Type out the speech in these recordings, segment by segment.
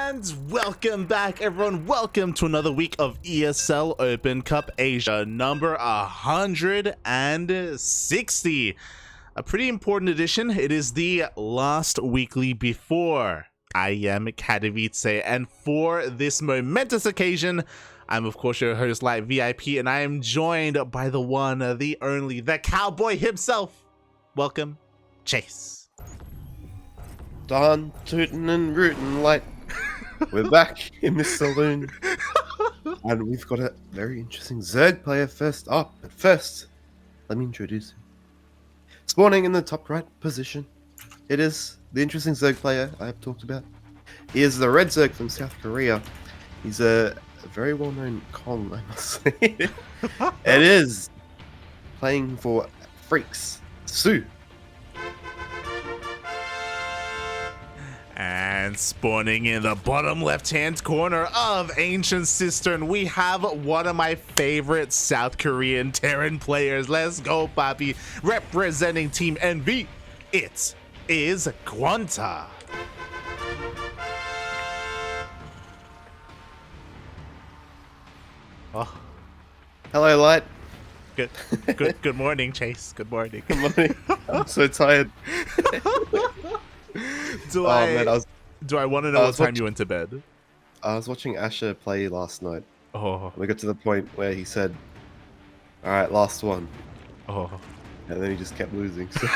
And welcome back, everyone. Welcome to another week of ESL Open Cup Asia, number 160. A pretty important edition. It is the last weekly before I am ZvT, and for this momentous occasion, I'm of course your host, ZvT, and I am joined by the one, the only, the cowboy himself. Welcome, Chase. Darn, tootin' and rootin' like we're back in this saloon, and we've got a very interesting Zerg player first up. But first, let me introduce him. Spawning in the top right position, it is the interesting Zerg player I have talked about. He is the Red Zerg from South Korea. He's a very well-known Kong, I must say. It is playing for Freaks, soO. And spawning in the bottom left-hand corner of Ancient Cistern, we have one of my favorite South Korean Terran players. Let's go, Papi. Representing Team NV, it is QuanTa. Oh. Hello, Light. Good morning, Chase. Good morning. Good morning. I'm so tired. Do I want to know what time you went to bed? I was watching Asher play last night. Oh. We got to the point where he said, "Alright, last one." Oh. And then he just kept losing. So,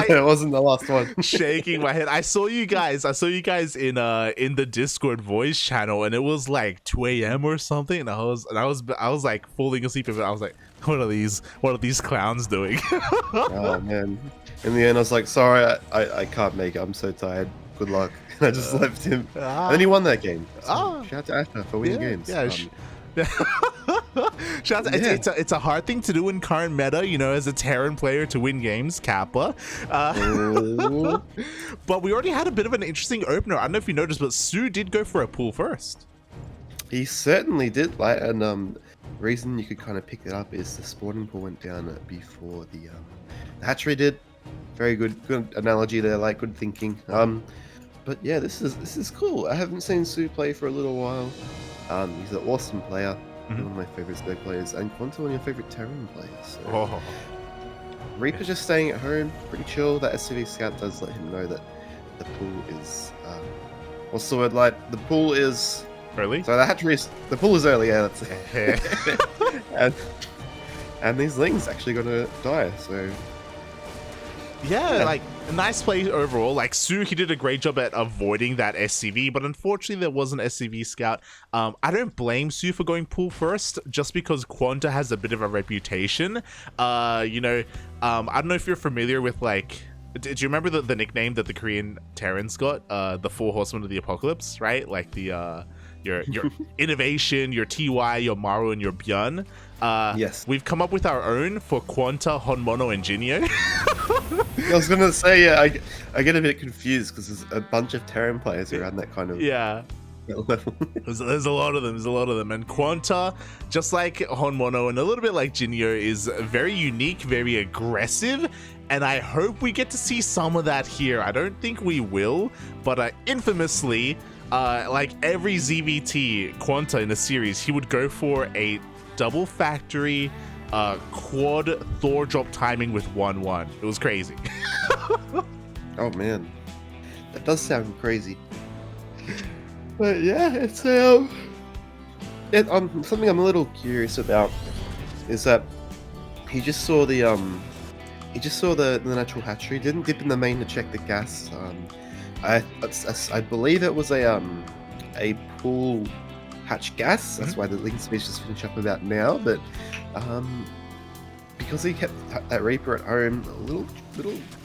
it wasn't the last one. Shaking my head. I saw you guys in the Discord voice channel, and it was like 2 a.m. or something, and I was like falling asleep, and I was like, what are these clowns doing? Oh man. In the end I was like, sorry, I can't make it. I'm so tired. Good luck. And I just left him. And then he won that game. So shout out to Asher for winning games. Yeah. Shout out, it's a hard thing to do in current meta, you know, as a Terran player to win games, Kappa. But we already had a bit of an interesting opener. I don't know if you noticed, but soO did go for a pool first. He certainly did, like, and reason you could kind of pick it up is the spawning pool went down before the hatchery did. Very good analogy there, like good thinking. But yeah, this is cool. I haven't seen soO play for a little while. He's an awesome player, one of my favorite Zerg players, and QuanTa, one of your favorite Terran players. So. Reaper just staying at home, pretty chill. That SCV scout does let him know that the pool is what's the word, like, the pool is early. So the pool is early, yeah. That's it. and these lings actually gonna die. So. Yeah, like a nice play overall. Like soO, he did a great job at avoiding that SCV, but unfortunately there was an SCV scout. I don't blame soO for going pool first, just because QuanTa has a bit of a reputation. I don't know if you're familiar with, like, do you remember the nickname that the Korean Terrans got? The 4 Horsemen of the Apocalypse, right? Like the your innovation, your TY, your Maru, and your Byun. Yes. We've come up with our own for QuanTa, Honmono, and Jinyo. I was gonna say, yeah, I get a bit confused because there's a bunch of Terran players around that kind of level. There's a lot of them. And QuanTa, just like Honmono and a little bit like Jinyo, is very unique, very aggressive, and I hope we get to see some of that here. I don't think we will, but infamously, like every ZvT QuanTa in the series, he would go for a double factory quad Thor drop timing with 1-1. It was crazy. Oh man, that does sound crazy. But yeah, it's something I'm a little curious about is that he just saw the natural hatchery, didn't dip in the main to check the gas. I believe it was a pool hatch gas. That's why the link speech just finish up about now. But because he kept that Reaper at home, a little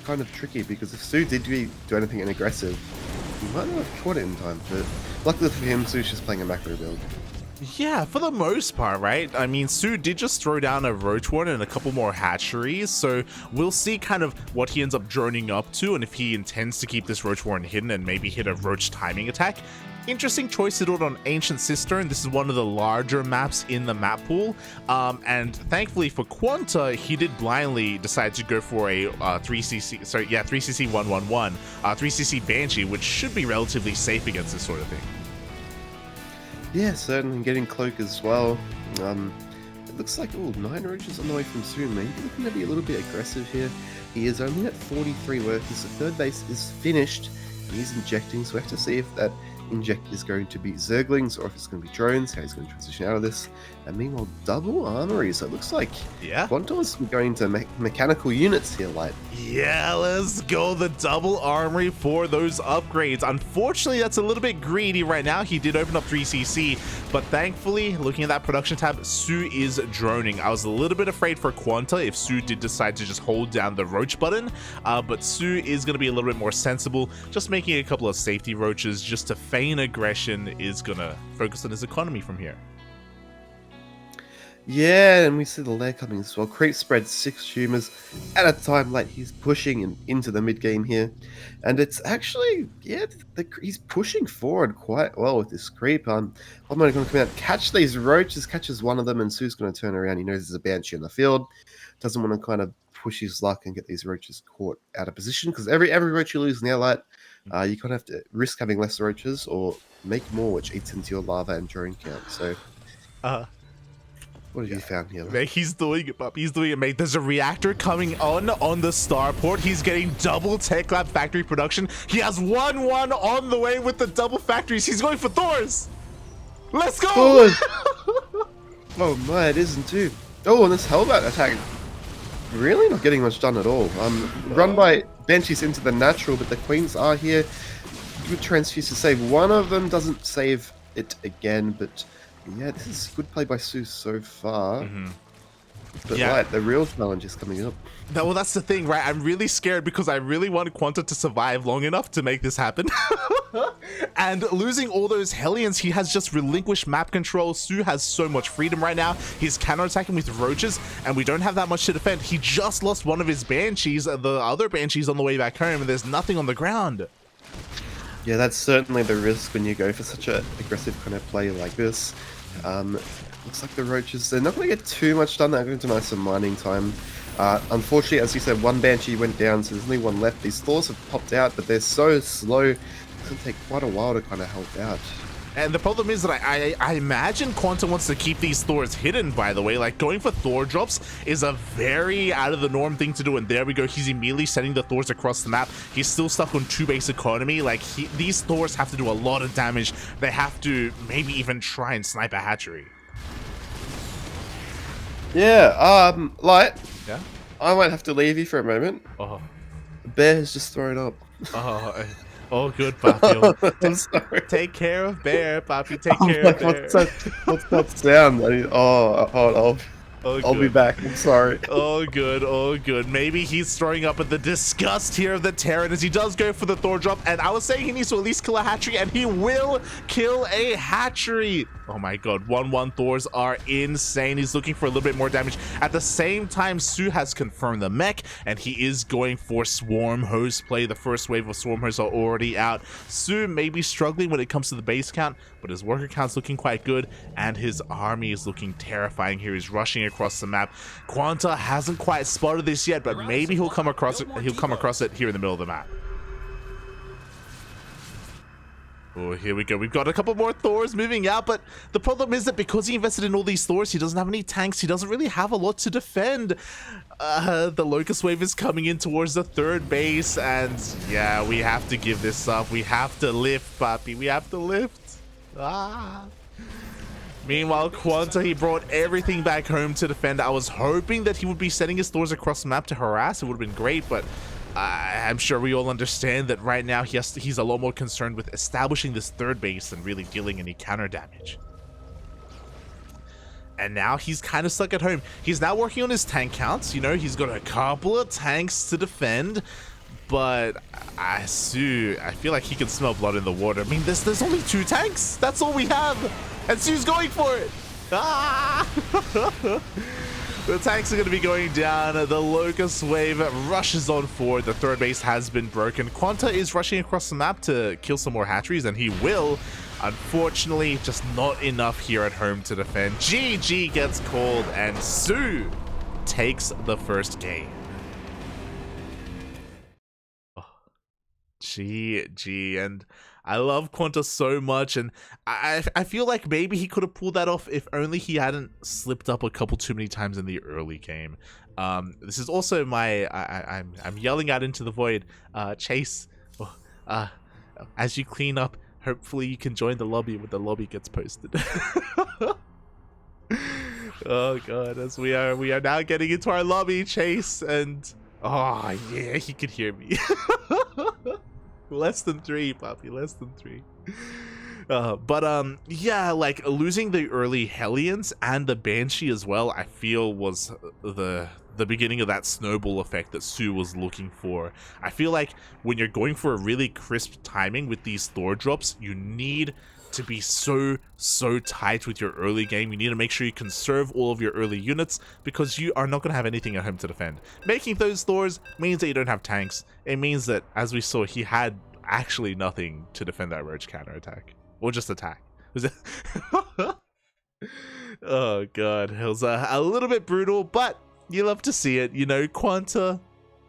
kind of tricky, because if soO did do anything aggressive, he might not have caught it in time. But luckily for him, soO's just playing a macro build. Yeah, for the most part, right? I mean, soO did just throw down a Roach Warren and a couple more hatcheries, so we'll see kind of what he ends up droning up to, and if he intends to keep this Roach Warren hidden and maybe hit a Roach timing attack. Interesting choice to do it on Ancient Cistern. This is one of the larger maps in the map pool. And thankfully for QuanTa, he did blindly decide to go for a 3cc 111, 3cc Banshee, which should be relatively safe against this sort of thing. Yeah, certainly getting Cloak as well. It looks like, 9 roaches on the way from soO. Maybe looking to be a little bit aggressive here. He is only at 43 workers. The third base is finished. He's injecting, so we have to see if that inject is going to be Zerglings or if it's going to be drones, how he's going to transition out of this. And meanwhile, double armory, so it looks like QuanTa's going to mechanical units here, like. Yeah, let's go the double armory for those upgrades. Unfortunately, that's a little bit greedy right now. He did open up 3cc, but thankfully, looking at that production tab, soO is droning. I was a little bit afraid for QuanTa if soO did decide to just hold down the roach button, but soO is going to be a little bit more sensible, just making a couple of safety roaches just to feign aggression, is going to focus on his economy from here. Yeah, and we see the lair coming as well. Creep spread 6 tumors at a time. Like, he's pushing into the mid game here, and it's actually he's pushing forward quite well with this creep. I'm going to come out, catch these roaches, catches one of them, and soO's going to turn around. He knows there's a Banshee in the field, doesn't want to kind of push his luck and get these roaches caught out of position, because every roach you lose in the light, you kind of have to risk having less roaches or make more, which eats into your lava and drone count. So. What have you found here? Mate, he's doing it, pup. He's doing it, mate. There's a reactor coming on the starport. He's getting double Tech Lab factory production. He has 1-1 on the way with the double factories. He's going for Thors. Let's go! Oh my, it isn't too. Oh, and this Hellbat attack. Really not getting much done at all. Run by Banshees into the natural, but the Queens are here. Good transfuse to save. One of them doesn't save it again, but yeah, this is good play by soO so far. But right, the real challenge is coming up. Well, that's the thing, right? I'm really scared because I really want QuanTa to survive long enough to make this happen. And losing all those Hellions, he has just relinquished map control. soO has so much freedom right now. He's counter-attacking with roaches, and we don't have that much to defend. He just lost one of his Banshees, the other Banshees on the way back home, and there's nothing on the ground. Yeah, that's certainly the risk when you go for such an aggressive kind of play like this. Looks like the roaches, they're not going to get too much done. They're going to nice some mining time. Unfortunately, as you said, one Banshee went down, so there's only one left. These Thors have popped out, but they're so slow. It's going to take quite a while to kind of help out. And the problem is that I imagine QuanTa wants to keep these Thors hidden, by the way. Like, going for Thor drops is a very out of the norm thing to do. And there we go. He's immediately sending the Thors across the map. He's still stuck on 2 base economy. Like, these Thors have to do a lot of damage. They have to maybe even try and snipe a hatchery. Yeah, Light. Yeah? I might have to leave you for a moment. Oh. The bear has just thrown up. Oh, good, Papi. I'm sorry. Take care of Bear, Papi. Take care of Bear. What's that sound? I'll be back. I'm sorry. Oh, good. Oh, good. Maybe he's throwing up at the disgust here of the Terran as he does go for the Thor drop. And I was saying he needs to at least kill a hatchery, and he will kill a hatchery. Oh my god, 1-1 Thors are insane. He's looking for a little bit more damage. At the same time, soO has confirmed the mech, and he is going for Swarm Host play. The first wave of Swarm Hosts are already out. soO may be struggling when it comes to the base count, but his worker count's looking quite good, and his army is looking terrifying here. He's rushing across the map. QuanTa hasn't quite spotted this yet, but maybe he'll come across it. He'll come across it here in the middle of the map. Oh, here we go. We've got a couple more Thors moving out, but the problem is that because he invested in all these Thors, he doesn't have any tanks. He doesn't really have a lot to defend. The Locust Wave is coming in towards the 3rd base, and yeah, we have to give this up. We have to lift, Papi. We have to lift. Meanwhile, QuanTa, he brought everything back home to defend. I was hoping that he would be sending his Thors across the map to harass. It would have been great, but I'm sure we all understand that right now he's a lot more concerned with establishing this 3rd base than really dealing any counter damage. And now he's kind of stuck at home. He's now working on his tank counts. You know, he's got a couple of tanks to defend, but soO, I feel like he can smell blood in the water. I mean, there's only 2 tanks. That's all we have, and soO's going for it. The tanks are going to be going down. The Locust Wave rushes on forward. The 3rd base has been broken. QuanTa is rushing across the map to kill some more hatcheries, and he will. Unfortunately, just not enough here at home to defend. GG gets called, and soO takes the first game. GG, and I love QuanTa so much, and I feel like maybe he could have pulled that off if only he hadn't slipped up a couple too many times in the early game. This is also my I'm yelling out into the void. Chase, as you clean up, hopefully you can join the lobby when the lobby gets posted. Oh god, as we are now getting into our lobby, Chase, and oh yeah, he could hear me. Less than 3, Poppy, less than 3. Yeah, like losing the early Hellions and the Banshee as well, I feel was the beginning of that snowball effect that soO was looking for. I feel like when you're going for a really crisp timing with these Thor drops, you need to be so tight with your early game. You need to make sure you conserve all of your early units, because you are not going to have anything at home to defend. Making those Thors means that you don't have tanks. It means that, as we saw, he had actually nothing to defend that Roach counterattack. Or just attack. Was it? Oh god, it was a little bit brutal, but you love to see it. You know, QuanTa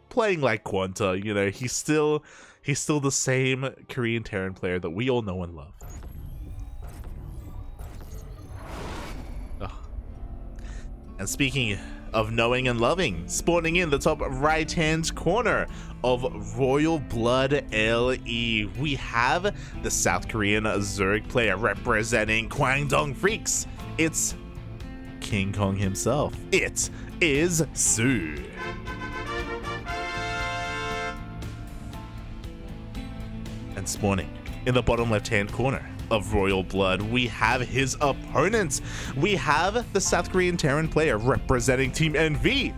playing like QuanTa. You know, he's still the same Korean Terran player that we all know and love. And speaking of knowing and loving, spawning in the top right-hand corner of Royal Blood LE, we have the South Korean Zerg player representing Kwangdong Freaks. It's King Kong himself. It is soO. And spawning in the bottom left-hand corner of Royal Blood, we have his opponents. We have the South Korean Terran player representing Team NV.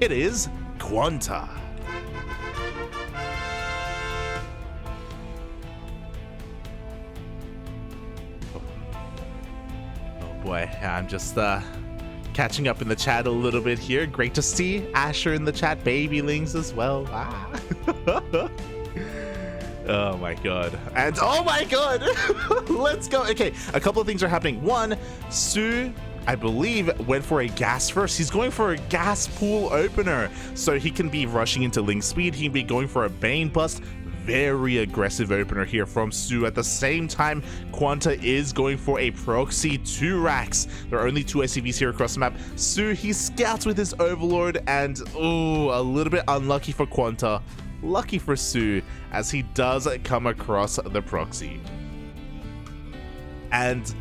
It is QuanTa. Oh boy, I'm just catching up in the chat a little bit here. Great to see Asher in the chat, Babylings as well. Oh my god. And oh my god! Let's go. Okay, a couple of things are happening. One, soO, I believe, went for a gas first. He's going for a gas pool opener, so he can be rushing into Link speed. He can be going for a Bane bust. Very aggressive opener here from soO. At the same time, QuanTa is going for a proxy 2 racks. There are only 2 SCVs here across the map. soO, he scouts with his Overlord, and oh, a little bit unlucky for QuanTa. Lucky for soO, as he does come across the proxy. And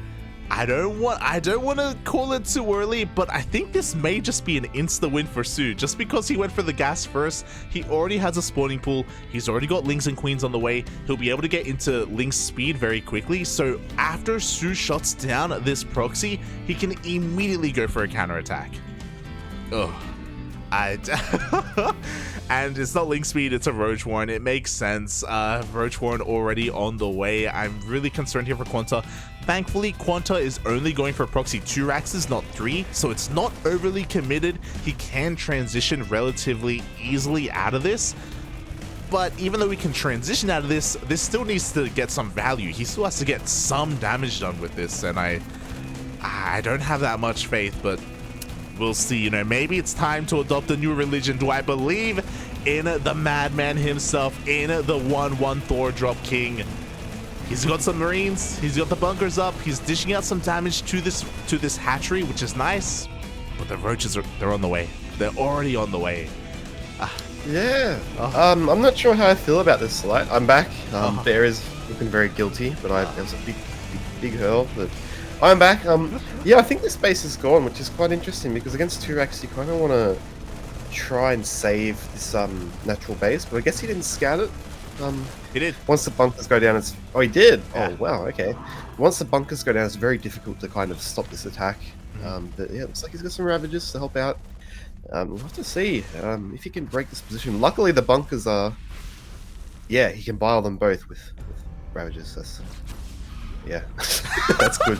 I don't want to call it too early, but I think this may just be an insta win for soO. Just because he went for the gas first, he already has a spawning pool. He's already got Lings and Queens on the way. He'll be able to get into Link's speed very quickly. So after soO shuts down this proxy, he can immediately go for a counterattack. Ugh. And it's not Link speed, it's a Roach Warren. It makes sense. Roach Warren already on the way. I'm really concerned here for QuanTa. Thankfully, QuanTa is only going for proxy 2 racks, not 3, so it's not overly committed. He can transition relatively easily out of this. But even though we can transition out of this, this still needs to get some value. He still has to get some damage done with this, and I don't have that much faith, but we'll see. You know, maybe it's time to adopt a new religion. Do I believe in the madman himself, in the 1/1 Thor drop king? He's got some Marines, he's got the bunkers up, he's dishing out some damage to this hatchery, which is nice. But the roaches they're on the way. They're already on the way. Yeah. I'm not sure how I feel about this slide. I'm back. Bear is looking very guilty, but there was a big hurl. But I'm back. Yeah, I think this base is gone, which is quite interesting because against 2 racks, you kind of want to try and save this natural base. But I guess he didn't scout it. He did. Once the bunkers go down, it's... Oh, he did? Yeah. Oh, wow, okay. Once the bunkers go down, it's very difficult to kind of stop this attack. But yeah, it looks like he's got some Ravagers to help out. We'll have to see if he can break this position. Luckily, the bunkers are... Yeah, he can bile them both with Ravagers. Yeah, that's good.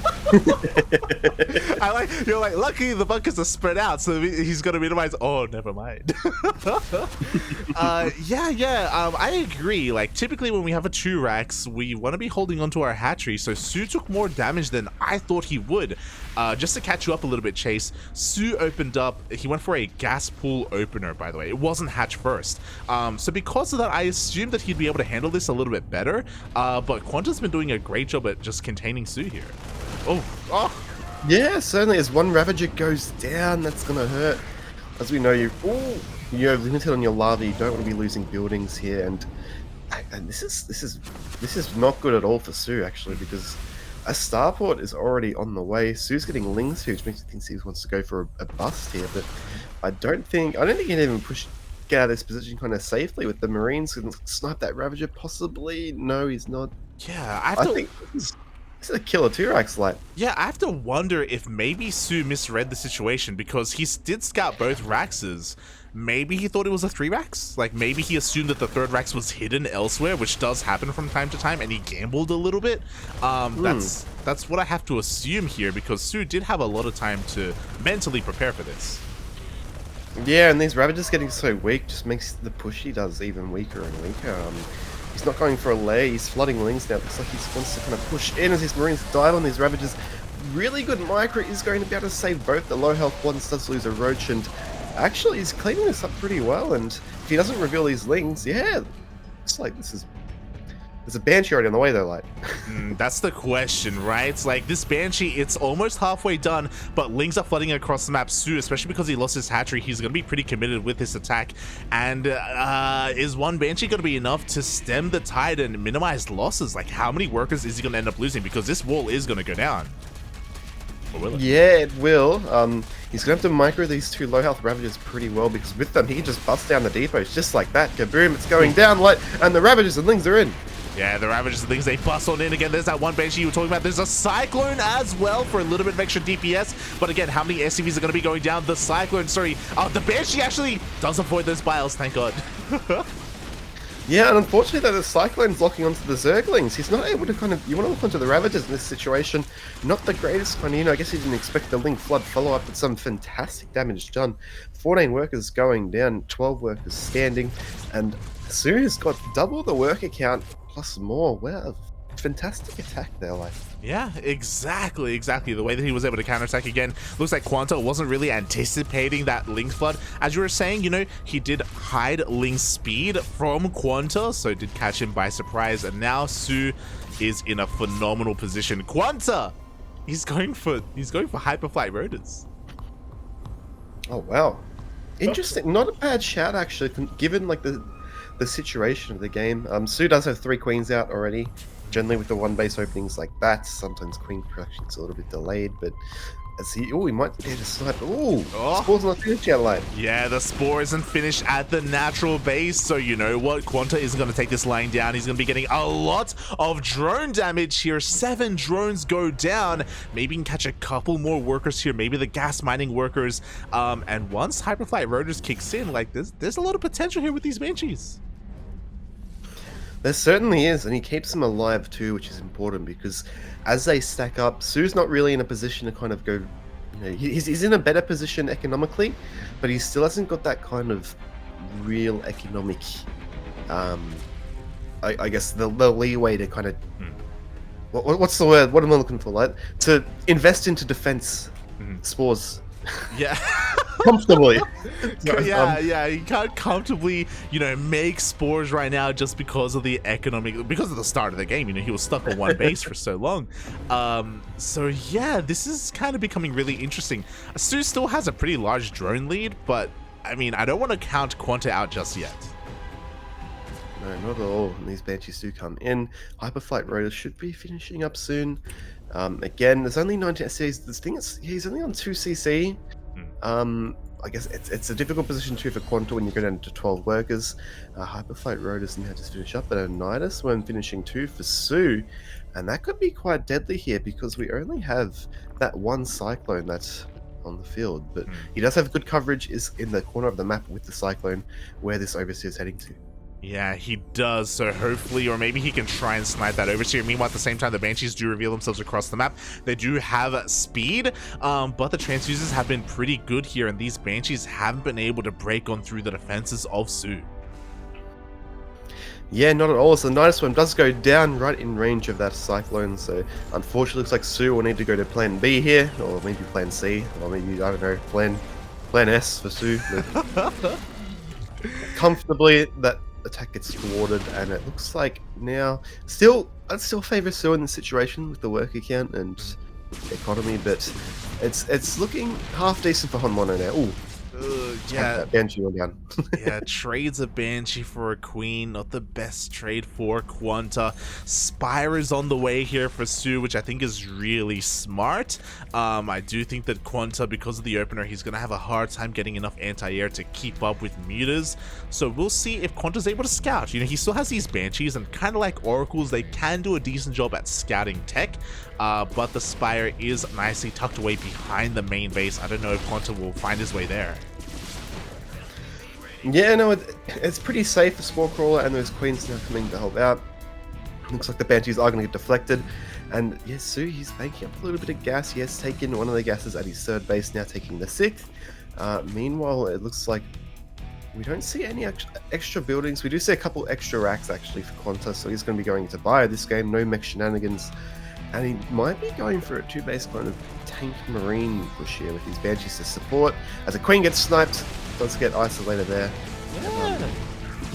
I like you're like lucky the bunkers are spread out, so he's gonna minimize. Oh, never mind. Yeah. I agree. Like typically when we have a 2-racks, we want to be holding onto our hatchery. So soO took more damage than I thought he would. Just to catch you up a little bit, Chase. soO opened up. He went for a gas pool opener, by the way. It wasn't hatch first. So because of that, I assumed that he'd be able to handle this a little bit better. But QuanTa's been doing a great job at just containing soO here. Oh. Yeah, certainly. As one Ravager goes down, that's gonna hurt. As we know, you're limited on your larvae. You don't want to be losing buildings here, and this is not good at all for soO actually, because a starport is already on the way. soO's getting lings here, which makes me think he wants to go for a bust here, but I don't think he can even get out of this position kind of safely with the Marines. Can snipe that Ravager possibly? No, he's not. Yeah, I think this is a killer 2-racks light. Yeah, I have to wonder if maybe soO misread the situation, because he did scout both raxes. Maybe he thought it was a 3-racks? Like maybe he assumed that the 3rd racks was hidden elsewhere, which does happen from time to time, and he gambled a little bit. That's what I have to assume here, because soO did have a lot of time to mentally prepare for this. Yeah, and these Ravagers getting so weak just makes the push he does even weaker and weaker. He's not going for a lair, he's flooding lings now. Looks like he wants to kind of push in as his Marines dive on these Ravagers. Really good micro is going to be able to save both the low health ones, does lose a Roach, and actually he's cleaning this up pretty well. And if he doesn't reveal these lings, yeah, looks like there's a Banshee already on the way though, like. That's the question, right? It's like this Banshee, it's almost halfway done, but lings are flooding across the map soO, especially because he lost his hatchery. He's going to be pretty committed with this attack. And is one Banshee going to be enough to stem the tide and minimize losses? Like how many workers is he going to end up losing? Because this wall is going to go down. Or will it? Yeah, it will. He's going to have to micro these 2 low health Ravagers pretty well, because with them he can just bust down the depots just like that. Kaboom, it's going down, light, and the Ravagers and lings are in. Yeah, the Ravagers and things, they bust on in again. There's that one Banshee you were talking about. There's a Cyclone as well for a little bit of extra DPS. But again, how many SCVs are going to be going down? The Cyclone, sorry. The Banshee actually does avoid those biles, thank God. Yeah, and unfortunately though, the Cyclone's locking onto the Zerglings. He's not able to you want to look onto the Ravagers in this situation. Not the greatest one, I guess he didn't expect the Link Flood follow-up, but some fantastic damage done. 14 workers going down, 12 workers standing, and soO has got double the worker count plus more. Wow, fantastic attack there, like. Yeah, exactly. The way that he was able to counterattack again. Looks like QuanTa wasn't really anticipating that Link Flood. As you were saying, he did hide Link's speed from QuanTa, so it did catch him by surprise. And now soO is in a phenomenal position. QuanTa, he's going for Hyperflight Rotors. Oh wow, interesting. Not a bad shout actually, given like the situation of the game. soO does have 3 queens out already. Generally with the 1 base openings like that, sometimes queen production's a little bit delayed, but as he might get a snipe. Spore's not finished yet, like. Yeah, the Spore isn't finished at the natural base, so you know what? QuanTa isn't going to take this lying down. He's going to be getting a lot of drone damage here. 7 drones go down. Maybe he can catch a couple more workers here, maybe the gas mining workers. And once Hyperflight Rotors kicks in, like there's a lot of potential here with these Banshees. There certainly is, and he keeps them alive too, which is important, because as they stack up, soO's not really in a position to kind of go, he's in a better position economically, but he still hasn't got that kind of real economic, I guess the leeway to kind of, what's the word? What am I looking for? Like, to invest into defense spores. Yeah. Comfortably. Yeah, you can't comfortably, make spores right now just because of the start of the game. He was stuck on 1 base for so long. So yeah, this is kind of becoming really interesting. soO still has a pretty large drone lead, but I mean, I don't want to count QuanTa out just yet. No, not at all. And these Banshees do come in. Hyperflight Rotors should be finishing up soon. Again, there's only 19 SCs. The thing is, he's only on 2 CC. I guess it's a difficult position too for QuanTa when you go down to 12 workers. Hyperflight Rotors now just finish up at a Nidus when finishing 2 for soO. And that could be quite deadly here, because we only have that 1 Cyclone that's on the field. But he does have good coverage, is in the corner of the map with the Cyclone, where this Overseer is heading to. Yeah, he does. So hopefully, or maybe he can try and snipe that overseer. Meanwhile, at the same time, the Banshees do reveal themselves across the map. They do have speed, but the transfuses have been pretty good here, and these Banshees haven't been able to break on through the defenses of soO. Yeah, not at all. So the Night Swim does go down right in range of that Cyclone. So unfortunately, looks like soO will need to go to plan B here, or maybe plan C, or maybe, I don't know, plan S for soO. Comfortably, that attack gets thwarted, and it looks like now I'd still favor soO in this situation with the work account and the economy, but it's looking half decent for Honmono now. Ooh, Yeah, that Banshee went down. yeah, trades a Banshee for a Queen, not the best trade for QuanTa. Spire is on the way here for soO, which I think is really smart. I do think that QuanTa, because of the opener, he's going to have a hard time getting enough anti-air to keep up with mutas. So we'll see if QuanTa's able to scout. You know, he still has these Banshees, and kind of like Oracles, they can do a decent job at scouting tech. But the Spire is nicely tucked away behind the main base. I don't know if QuanTa will find his way there. Yeah, no, it's pretty safe for Spore Crawler, and those Queens now coming to help out. Looks like the Banshees are going to get deflected. And yes, soO, he's making up a little bit of gas. He has taken one of the gases at his third base, now taking the sixth. Meanwhile, it looks like we don't see any extra buildings. We do see a couple extra racks, actually, for QuanTa, so he's going to be going into Bio this game. No mech shenanigans. And he might be going for a two-base kind of tank marine push here with his Banshees to support. As a Queen gets sniped, does get isolated there. Yeah.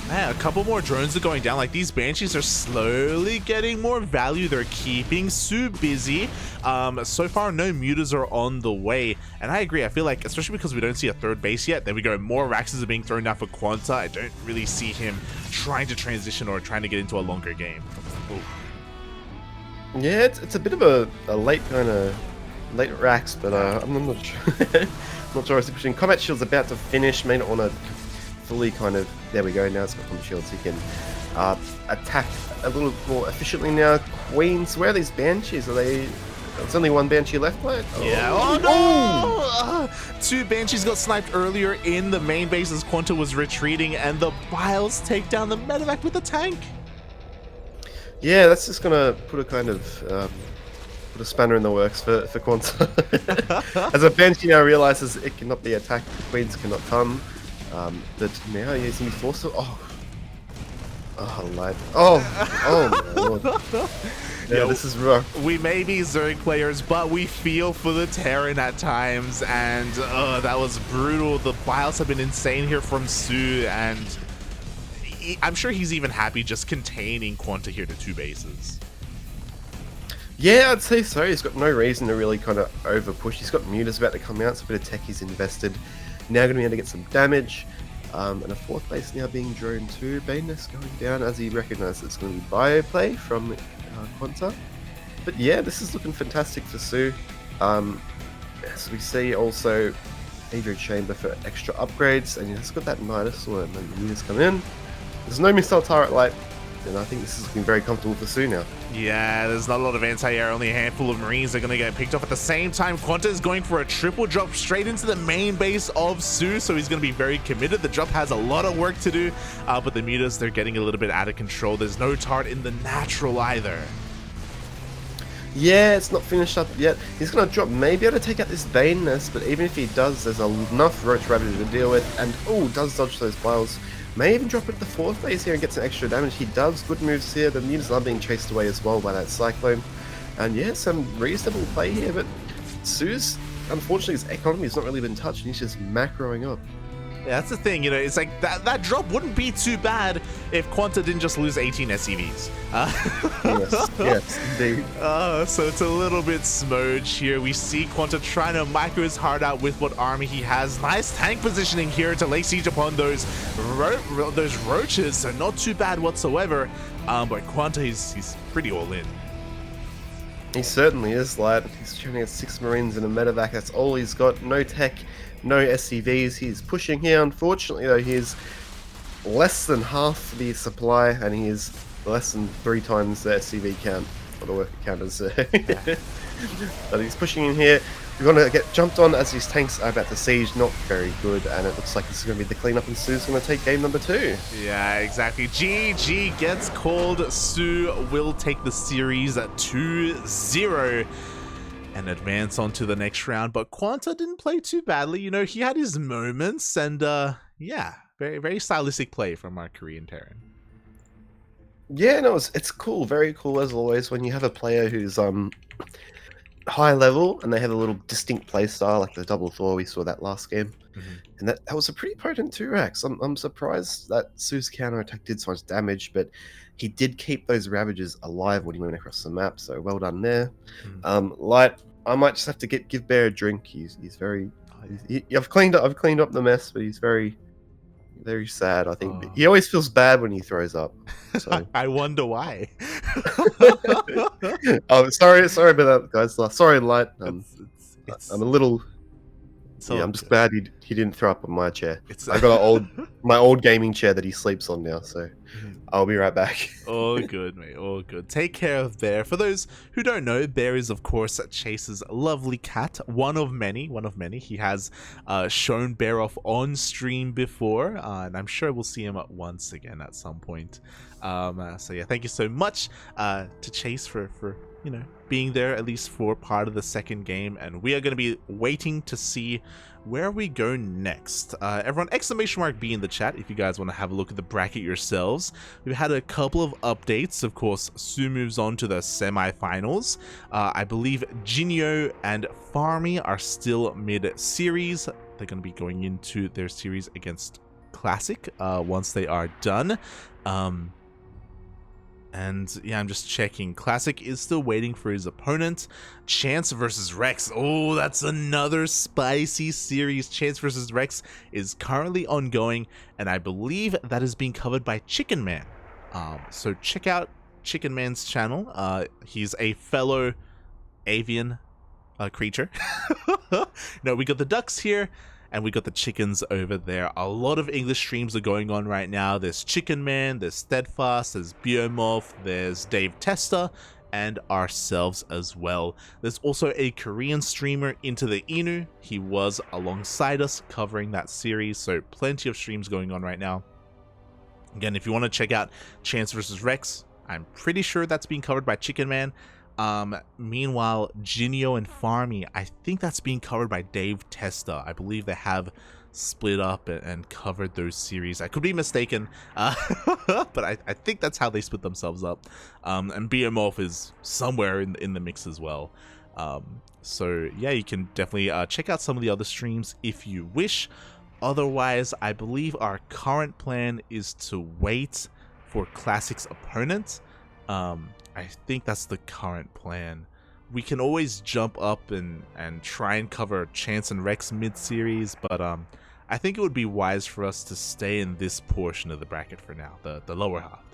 Man, a couple more drones are going down. Like, these Banshees are slowly getting more value. They're keeping soO busy. So far, no mutas are on the way. And I agree. I feel like, especially because we don't see a third base yet, there we go. More Raxes are being thrown down for QuanTa. I don't really see him trying to transition or trying to get into a longer game. Ooh. Yeah, it's a bit of a late kind of late racks, but I'm not sure. Not sure. It's pushing. Combat Shield's about to finish. May not want to fully kind of. There we go. Now it's got Combat Shields. He can attack a little more efficiently now. Queens, where are these Banshees? Are they? There's only one Banshee left, like. Yeah. Oh no! Two Banshees got sniped earlier in the main base as QuanTa was retreating, and the Biles take down the medevac with the tank. Yeah, that's just gonna put a kind of put a spanner in the works for QuanTa. As a Banshee now realizes it cannot be attacked, the Queens cannot come. But now he's gonna be forced to. Lad. Oh my lord. Yeah, this is rough. We may be Zerg players, but we feel for the Terran at times, and that was brutal. The Biles have been insane here from soO, and I'm sure he's even happy just containing QuanTa here to two bases. Yeah, I'd say so. He's got no reason to really kind of over push. He's got mutas about to come out, so a bit of tech he's invested. Now going to be able to get some damage. And a fourth base now being drone too. Baneness going down as he recognizes it's going to be bio play from QuanTa. But yeah, this is looking fantastic for soO. As we see also Aviary Chamber for extra upgrades, and he's got that Nidus when the mutas come in. There's no missile turret light, and I think this is looking very comfortable for soO now. Yeah, there's not a lot of anti-air, only a handful of Marines are going to get picked off. At the same time, QuanTa is going for a triple drop straight into the main base of soO, so he's going to be very committed. The drop has a lot of work to do, but the mutas, they're getting a little bit out of control. There's no turret in the natural either. Yeah, it's not finished up yet. He's going to drop, maybe able to take out this Baneness, but even if he does, there's enough Roach Rabbit to deal with, and does dodge those Biles. May even drop at the fourth base here and get some extra damage. He does good moves here. The mutas are being chased away as well by that Cyclone. And yeah, some reasonable play here, but soO's, unfortunately, his economy has not really been touched, and he's just macroing up. Yeah, that's the thing, you know, it's like that drop wouldn't be too bad if QuanTa didn't just lose 18 SCVs. Yes, indeed. So it's a little bit smudge here. We see QuanTa trying to micro his heart out with what army he has. Nice tank positioning here to lay siege upon those roaches, so not too bad whatsoever. But QuanTa, he's pretty all in. He certainly is, lad. He's shooting at 6 Marines and a medevac. That's all he's got. No tech, no SCVs. He's pushing here. Unfortunately, though, he's less than half the supply, and he is less than 3 times the SCV count, or the worker count is. But he's pushing in here. We're gonna get jumped on as these tanks are about to siege. Not very good, and it looks like this is gonna be the cleanup, and soO's gonna take game number 2. Yeah, exactly. GG gets called. soO will take the series at 2-0 and advance on to the next round. But QuanTa didn't play too badly. You know, he had his moments, and yeah, very, very stylistic play from our Korean Terran. Yeah, no, it's cool, very cool as always when you have a player who's high level and they have a little distinct play style like the double Thor we saw that last game. And that was a pretty potent 2-Rax. I'm surprised that soO's counterattack did so much damage, but he did keep those Ravagers alive when he went across the map, so well done there. Light, I might just have to give Bear a drink. He's very... I've cleaned up the mess, but he's very sad, I think. He always feels bad when he throws up. So. I wonder why. Oh, sorry about that, guys. Sorry, Light. I'm a little... So yeah, I'm just glad he didn't throw up on my chair. I got my old gaming chair that he sleeps on now, so I'll be right back. All good, mate. All good. Take care of Bear. For those who don't know, Bear is of course Chase's lovely cat. One of many. He has shown Bear off on stream before, and I'm sure we'll see him once again at some point. So yeah, thank you so much to Chase for you know, being there at least for part of the second game, and we are going to be waiting to see where we go next. Everyone, !B in the chat if you guys want to have a look at the bracket yourselves. We've had a couple of updates. Of course, soO moves on to the semi-finals. I believe Jinyo and Farmy are still mid-series. They're going to be going into their series against Classic once they are done. And yeah, I'm just checking. Classic is still waiting for his opponent. Chance versus Rex. Oh, that's another spicy series. Chance versus Rex is currently ongoing, and I believe that is being covered by Chicken Man. So check out Chicken Man's channel. He's a fellow avian creature. No, we got the ducks here. And we got the chickens over there. A lot of English streams are going on right now. There's Chicken Man, there's Steadfast, there's Biomorph, there's Dave Testa, and ourselves as well. There's also a Korean streamer, Into the Inu. He was alongside us covering that series, so plenty of streams going on right now. Again, if you want to check out Chance vs. Rex, I'm pretty sure that's being covered by Chicken Man. Meanwhile, Jinyo and Farmy, I think that's being covered by Dave Testa. I believe they have split up and covered those series. I could be mistaken, but I think that's how they split themselves up. And Biomorph is somewhere in the mix as well. So yeah, you can definitely check out some of the other streams if you wish. Otherwise, I believe our current plan is to wait for Classic's opponent. I think that's the current plan. We can always jump up and try and cover Chance and Rex mid-series, but I think it would be wise for us to stay in this portion of the bracket for now, the lower half.